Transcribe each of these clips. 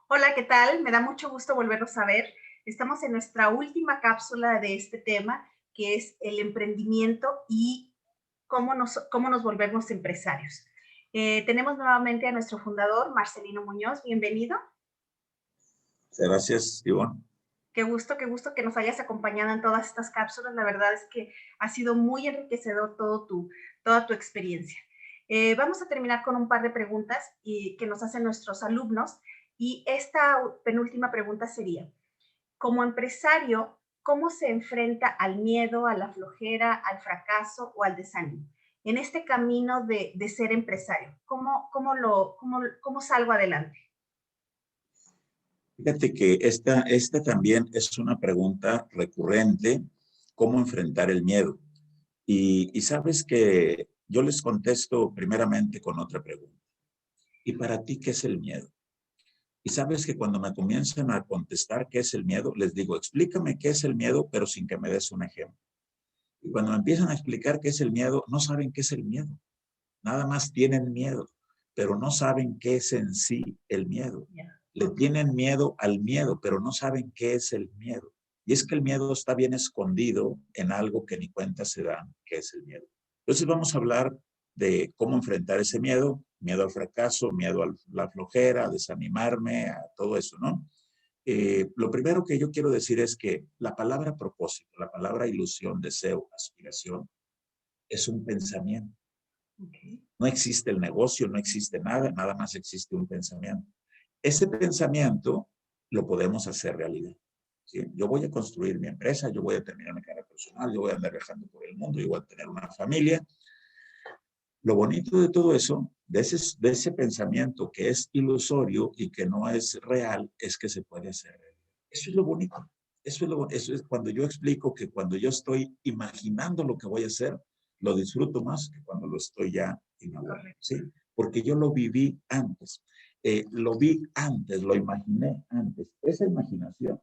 Hola, ¿qué tal? Me da mucho gusto volverlos a ver. Estamos en nuestra última cápsula de este tema, que es el emprendimiento y cómo nos volvemos empresarios. Tenemos nuevamente a nuestro fundador, Marcelino Muñoz. Bienvenido. Gracias, Ivonne. Qué gusto que nos hayas acompañado en todas estas cápsulas. La verdad es que ha sido muy enriquecedor toda tu experiencia. Vamos a terminar con un par de preguntas que nos hacen nuestros alumnos. Y esta penúltima pregunta sería, como empresario, ¿cómo se enfrenta al miedo, a la flojera, al fracaso o al desánimo? En este camino de ser empresario, ¿cómo salgo adelante? Fíjate que esta también es una pregunta recurrente, ¿cómo enfrentar el miedo? Y sabes que yo les contesto primeramente con otra pregunta. ¿Y para ti qué es el miedo? Y sabes que cuando me comienzan a contestar qué es el miedo, les digo, explícame qué es el miedo, pero sin que me des un ejemplo. Y cuando me empiezan a explicar qué es el miedo, no saben qué es el miedo. Nada más tienen miedo, pero no saben qué es en sí el miedo. Ya. Le tienen miedo al miedo, pero no saben qué es el miedo. Y es que el miedo está bien escondido en algo que ni cuenta se dan, que es el miedo. Entonces vamos a hablar de cómo enfrentar ese miedo, miedo al fracaso, miedo a la flojera, a desanimarme, a todo eso, ¿no? Lo primero que yo quiero decir es que la palabra propósito, la palabra ilusión, deseo, aspiración, es un pensamiento. Okay. No existe el negocio, no existe nada, nada más existe un pensamiento. Ese pensamiento lo podemos hacer realidad. ¿Sí? Yo voy a construir mi empresa, yo voy a terminar mi carrera personal, yo voy a andar viajando por el mundo, yo voy a tener una familia. Lo bonito de todo eso, de ese pensamiento que es ilusorio y que no es real, es que se puede hacer realidad. Eso es lo bonito. Eso es cuando yo explico que cuando yo estoy imaginando lo que voy a hacer, lo disfruto más que cuando lo estoy ya inaugurando, Correcto. ¿sí? Porque yo lo viví antes. Lo vi antes, lo imaginé antes. Esa imaginación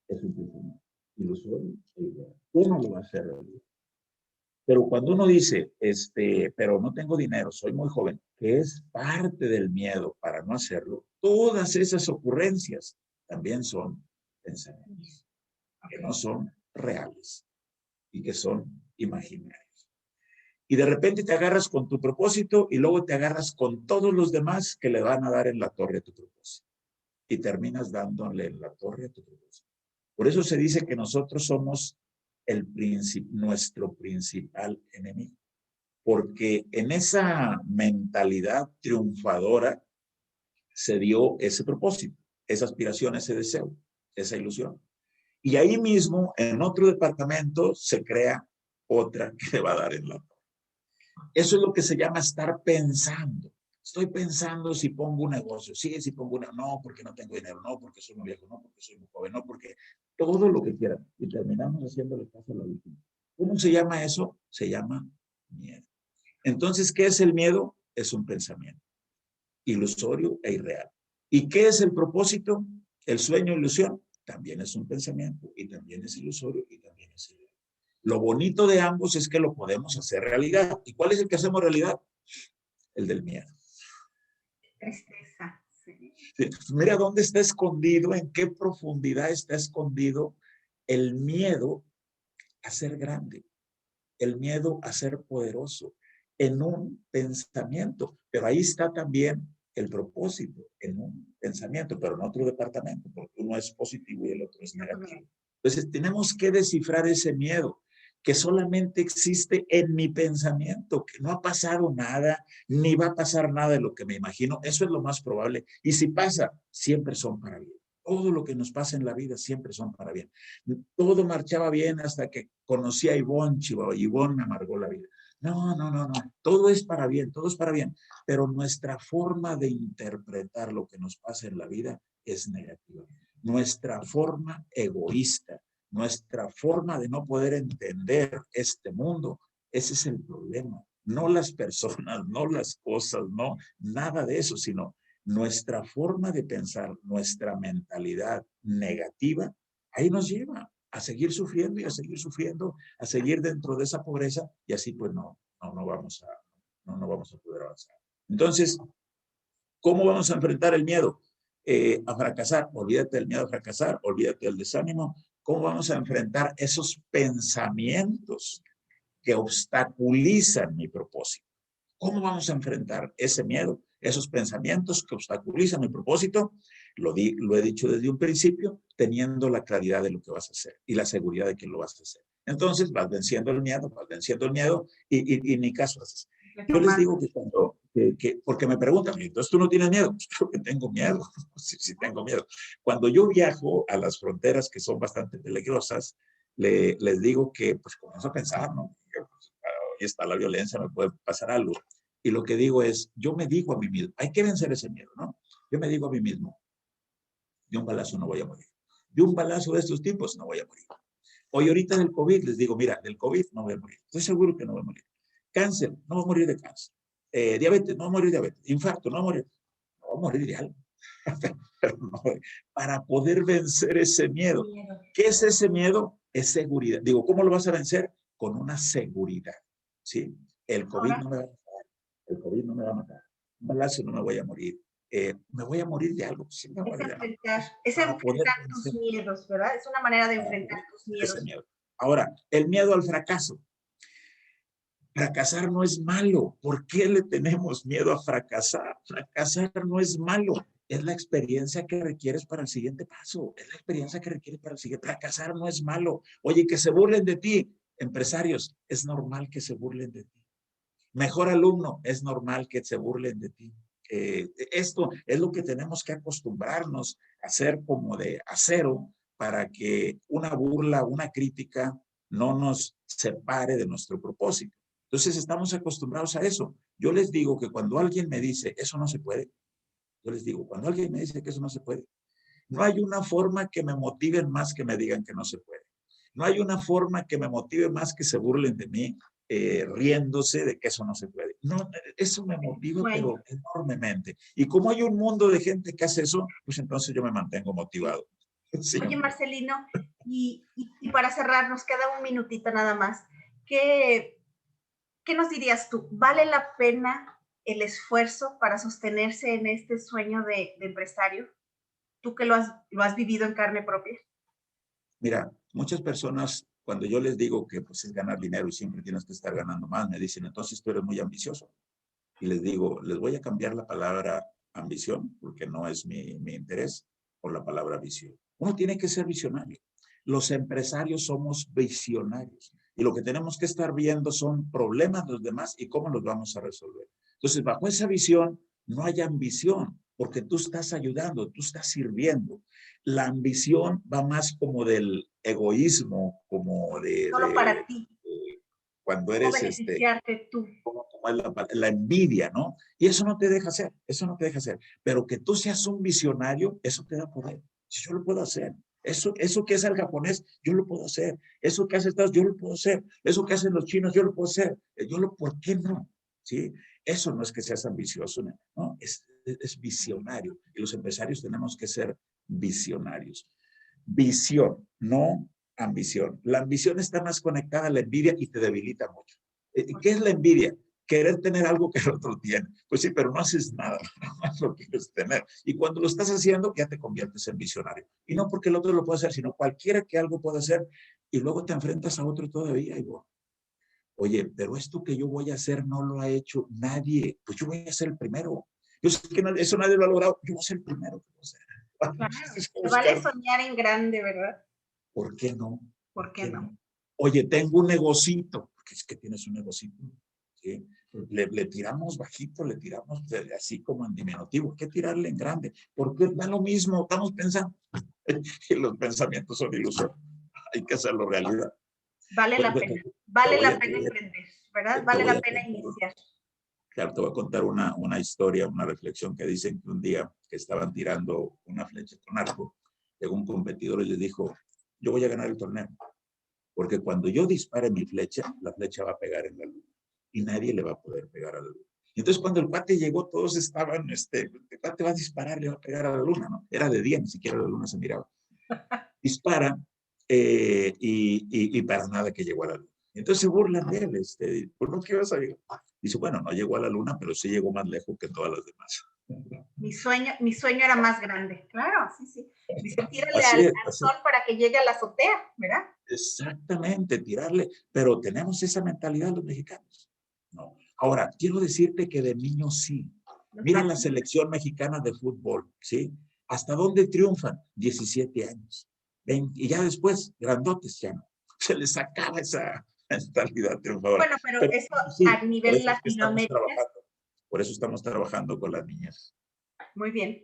es un pensamiento ilusorio e ideal. Uno lo va a hacer realidad. Pero cuando uno dice, pero no tengo dinero, soy muy joven, que es parte del miedo para no hacerlo, todas esas ocurrencias también son pensamientos, que no Okay. son reales y que son imaginarios. Y de repente te agarras con tu propósito y luego te agarras con todos los demás que le van a dar en la torre a tu propósito. Y terminas dándole en la torre a tu propósito. Por eso se dice que nosotros somos nuestro principal enemigo. Porque en esa mentalidad triunfadora se dio ese propósito, esa aspiración, ese deseo, esa ilusión. Y ahí mismo, en otro departamento, se crea otra que le va a dar en la torre. Eso es lo que se llama estar pensando. Estoy pensando si pongo un negocio, sí, si pongo una, no, porque no tengo dinero, no, porque soy muy viejo, no, porque soy muy joven, no, porque todo lo que quieran. Y terminamos haciéndole caso a la última. ¿Cómo se llama eso? Se llama miedo. Entonces, ¿qué es el miedo? Es un pensamiento ilusorio e irreal. ¿Y qué es el propósito? El sueño, ilusión, también es un pensamiento y también es ilusorio y también es irreal. Lo bonito de ambos es que lo podemos hacer realidad. ¿Y cuál es el que hacemos realidad? El del miedo. Tristeza. Sí. Sí, mira dónde está escondido, en qué profundidad está escondido el miedo a ser grande, el miedo a ser poderoso, en un pensamiento. Pero ahí está también el propósito, en un pensamiento, pero en otro departamento, porque uno es positivo y el otro es negativo. Entonces, tenemos que descifrar ese miedo que solamente existe en mi pensamiento, que no ha pasado nada, ni va a pasar nada de lo que me imagino. Eso es lo más probable. Y si pasa, siempre son para bien. Todo lo que nos pasa en la vida siempre son para bien. Todo marchaba bien hasta que conocí a Ivonne, Chihuahua. Ivonne me amargó la vida. No, no, no, no. Todo es para bien, todo es para bien. Pero nuestra forma de interpretar lo que nos pasa en la vida es negativa. Nuestra forma egoísta, nuestra forma de no poder entender este mundo, ese es el problema. No las personas, no las cosas, no nada de eso, sino nuestra forma de pensar, nuestra mentalidad negativa, ahí nos lleva a seguir sufriendo y a seguir sufriendo, a seguir dentro de esa pobreza y así pues no vamos a poder avanzar. Entonces, ¿cómo vamos a enfrentar el miedo? a fracasar. Olvídate del miedo a fracasar, olvídate del desánimo. ¿Cómo vamos a enfrentar esos pensamientos que obstaculizan mi propósito? ¿Cómo vamos a enfrentar ese miedo, esos pensamientos que obstaculizan mi propósito? Lo he dicho desde un principio, teniendo la claridad de lo que vas a hacer y la seguridad de que lo vas a hacer. Entonces vas venciendo el miedo y ni caso haces. Yo les digo que cuando, porque me preguntan, entonces tú no tienes miedo. Pues claro que tengo miedo, sí tengo miedo. Cuando yo viajo a las fronteras que son bastante peligrosas, les digo que pues comienzo a pensar, ¿no? Hoy está la violencia, me puede pasar algo. Y lo que digo es, yo me digo a mí mismo, hay que vencer ese miedo, ¿no? Yo me digo a mí mismo, de un balazo no voy a morir. De un balazo de estos tipos no voy a morir. Hoy ahorita del COVID les digo, mira, del COVID no voy a morir. Estoy seguro que no voy a morir. Cáncer, no voy a morir de cáncer. Diabetes, no voy a morir de diabetes. Infarto, no voy a morir. No voy a morir de algo. Pero no, para poder vencer ese miedo. ¿Qué es ese miedo? Es seguridad. Digo, ¿cómo lo vas a vencer? Con una seguridad. ¿Sí? El COVID no me va a matar. El COVID no me va a matar. Un balazo no me voy a morir. Me voy a morir de algo. Sí, me voy a morir de algo. Es enfrentar tus miedos, ¿verdad? Es una manera de enfrentar tus miedos. Ese miedo. Ahora, el miedo al fracaso. Fracasar no es malo. ¿Por qué le tenemos miedo a fracasar? Fracasar no es malo. Es la experiencia que requieres para el siguiente paso. Es la experiencia que requieres para el siguiente. Fracasar no es malo. Oye, que se burlen de ti. Empresarios, es normal que se burlen de ti. Mejor alumno, es normal que se burlen de ti. Esto es lo que tenemos que acostumbrarnos a hacer como de acero para que una burla, una crítica no nos separe de nuestro propósito. Entonces estamos acostumbrados a eso. Yo les digo que cuando alguien me dice, eso no se puede, yo les digo, cuando alguien me dice que eso no se puede, no hay una forma que me motive más que me digan que no se puede. No hay una forma que me motive más que se burlen de mí, riéndose de que eso no se puede. No, eso me motiva, pero enormemente. Y como hay un mundo de gente que hace eso, pues entonces yo me mantengo motivado. Sí. Oye, Marcelino, y para cerrar, nos queda un minutito nada más. ¿Qué nos dirías tú? ¿Vale la pena el esfuerzo para sostenerse en este sueño de empresario? Tú que lo has vivido en carne propia. Mira, muchas personas, cuando yo les digo que pues, es ganar dinero y siempre tienes que estar ganando más, me dicen, entonces tú eres muy ambicioso. Y les digo, les voy a cambiar la palabra ambición, porque no es mi interés, por la palabra visión. Uno tiene que ser visionario. Los empresarios somos visionarios. Y lo que tenemos que estar viendo son problemas de los demás y cómo los vamos a resolver. Entonces, bajo esa visión, no hay ambición, porque tú estás ayudando, tú estás sirviendo. La ambición va más como del egoísmo, como Solo para ti. Cuando eres beneficiarte tú. Como es la envidia, ¿no? Y eso no te deja hacer, eso no te deja hacer. Pero que tú seas un visionario, eso te da poder. Yo lo puedo hacer. Eso que hace el japonés, yo lo puedo hacer. Eso que hace Estados Unidos, yo lo puedo hacer. Eso que hacen los chinos, yo lo puedo hacer. ¿Por qué no? ¿Sí? Eso no es que seas ambicioso, ¿no? Es visionario. Y los empresarios tenemos que ser visionarios. Visión, no ambición. La ambición está más conectada a la envidia y te debilita mucho. ¿Qué es la envidia? Querer tener algo que el otro tiene. Pues sí, pero no haces nada, nada más lo quieres tener. Y cuando lo estás haciendo, ya te conviertes en visionario. Y no porque el otro lo pueda hacer, sino cualquiera que algo pueda hacer. Y luego te enfrentas a otro todavía y bueno, oye, pero esto que yo voy a hacer no lo ha hecho nadie. Pues yo voy a ser el primero. Yo sé que eso nadie lo ha logrado. Yo voy a ser el primero que lo va a hacer. Claro, vale soñar en grande, ¿verdad? ¿Por qué no? ¿Por qué no? Oye, tengo un negocito, porque es que tienes un negocito, ¿sí? Le tiramos bajito, le tiramos así como en diminutivo, hay que tirarle en grande, porque da lo mismo, estamos pensando, y los pensamientos son ilusorios, hay que hacerlo realidad. Vale la pena emprender, ¿verdad? Vale la pena iniciar. Claro, te voy a contar una historia, una reflexión que dicen que un día que estaban tirando una flecha con arco, llegó un competidor y les dijo, yo voy a ganar el torneo. Porque cuando yo dispare mi flecha, la flecha va a pegar en la luna y nadie le va a poder pegar a la luna. Entonces, cuando el cuate llegó, todos estaban, el cuate va a disparar, le va a pegar a la luna, ¿no? Era de día, ni siquiera la luna se miraba. Dispara y para nada que llegó a la luna. Entonces se burlan de él, ¿por no qué vas a llegar? Dice, bueno, no llegó a la luna, pero sí llegó más lejos que todas las demás. Mi sueño era más grande. Claro, sí, sí. Dice, tírale Así es, al así es. sol para que llegue a la azotea, ¿verdad? Exactamente, tirarle, pero tenemos esa mentalidad los mexicanos. No. Ahora, quiero decirte que de niños sí. Nos Mira la falta. selección mexicana de fútbol, ¿sí? ¿Hasta dónde triunfan? 17 años. 20, y ya después, grandotes ya no. Se les acaba esa mentalidad triunfadora. Bueno, pero Pero eso sí, a por nivel eso es que estamos Latinoamérica. trabajando. Por eso estamos trabajando con las niñas. Muy bien.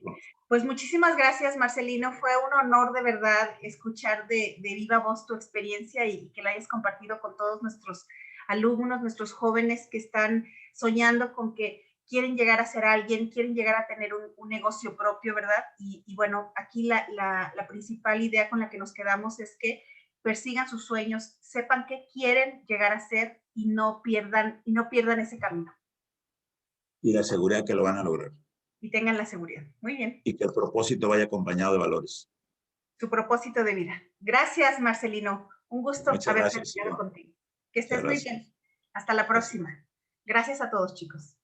Pues muchísimas gracias, Marcelino. Fue un honor de verdad escuchar de viva voz tu experiencia y que la hayas compartido con todos nuestros alumnos, nuestros jóvenes que están soñando con que quieren llegar a ser alguien, quieren llegar a tener un negocio propio, ¿verdad? Y bueno, aquí la principal idea con la que nos quedamos es que persigan sus sueños, sepan qué quieren llegar a ser y no pierdan ese camino. Y la seguridad que lo van a lograr. Y tengan la seguridad. Muy bien. Y que el propósito vaya acompañado de valores. Su propósito de vida. Gracias, Marcelino. Un gusto Muchas haber gracias, platicado Iván. contigo. Que Muchas estés muy gracias. bien. Hasta la Gracias. próxima. Gracias a todos, chicos.